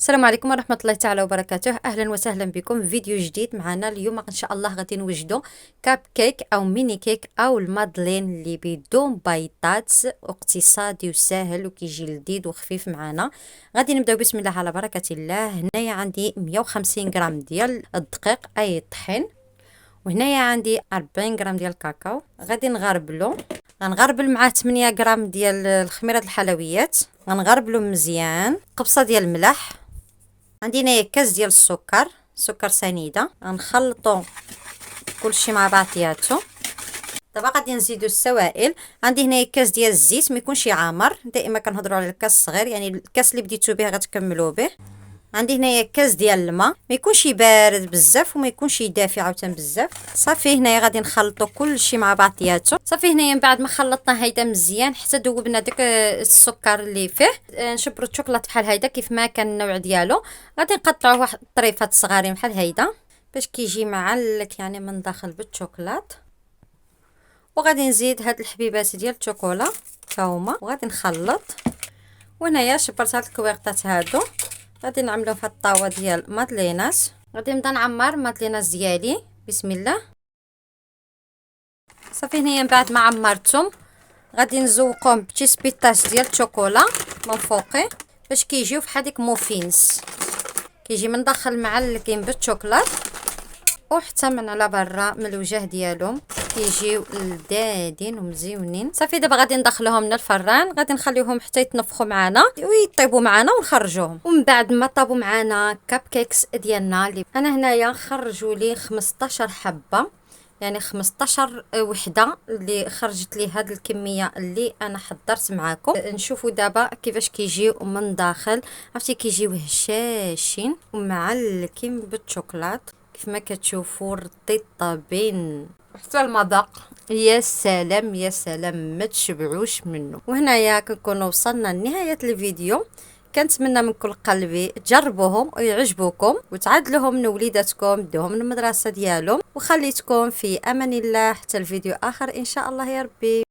السلام عليكم ورحمة الله تعالى وبركاته. أهلا وسهلا بكم في فيديو جديد معنا. اليوم إن شاء الله غادي نوجدو كاب كيك أو ميني كيك أو المادلين اللي بدون بيضات، اقتصادي وسهل وكيجي لذيذ وخفيف معنا. غادي نبداو بسم الله على بركة الله. هنايا عندي 150 غرام ديال الدقيق أي الطحين، وهنايا عندي 40 غرام ديال الكاكاو. غادي نغربلو، غنغربل مع 8 غرام ديال الخميرة الحلويات، غنغربلو مزيان. قبصة ديال الملح، عندي هنايا كاس ديال السكر، سكر سنيده. غنخلطو كلشي مع بعضياتو. دابا غادي نزيدو السوائل. عندي هنايا كاس ديال الزيت، ما يكونش عامر، دائما كنهضروا على الكاس الصغير، يعني الكاس اللي بديتو به غتكملوا به. عندي هنايا كاس ديال الماء، ما يكونش بارد بزاف وما يكونش دافي عاوتاني بزاف. صافي هنايا غادي نخلطوا كلشي مع بعضياتو. صافي هنايا من بعد ما خلطنا هيدا مزيان حتى ذوبنا داك السكر اللي فيه، نشبروا الشوكولات بحال هيدا كيف ما كان النوع ديالو. غادي نقطعوه واحد الطريفات صغارين بحال هيدا باش كيجي معلك يعني من داخل بالشوكولات. وغادي نزيد هاد الحبيبات ديال الشوكولا تا هما، وغادي نخلط. وهنايا شبرت هاد الكويغطات هادو، غادي نعملو في الطاوه ديال مادلينات. غادي نبدا نعمر مادلينات ديالي بسم الله. صافي هنايا من بعد ما عمرتهم غادي نزوقهم بشي سبيطاج ديال الشوكولا من فوقي باش كيجيو فحال ديك موفينز، كيجي من داخل معلقين بالشوكولات وحتى من على برا من الوجه ديالهم كيجيو لذاذين ومزيونين. صافي دابا غادي ندخلوهم للفران، غادي نخليوهم حتى يتنفخوا معنا ويطيبوا معنا ونخرجوهم. ومن بعد ما طابوا معنا كاب كيكس ديالنا اللي انا هنايا خرجوا لي 15 حبه، يعني 15 وحده اللي خرجت لي هاد الكميه اللي انا حضرت معاكم. نشوفوا دابا كيفاش كيجيو من داخل، عرفتي كيجيو هشاشين ومعلكين بالشوكولات كيف ما كتشوفوا رطيطابين، حتى المذاق يا سلام يا سلام ما تشبعوش منه. وهنايا كنكونوا وصلنا لنهايه الفيديو. كنتمنى من كل قلبي تجربوهم ويعجبوكم وتعادلوهم من وليداتكم، ديوهم المدرسه ديالهم، وخليتكم في امان الله حتى الفيديو اخر ان شاء الله يا ربي.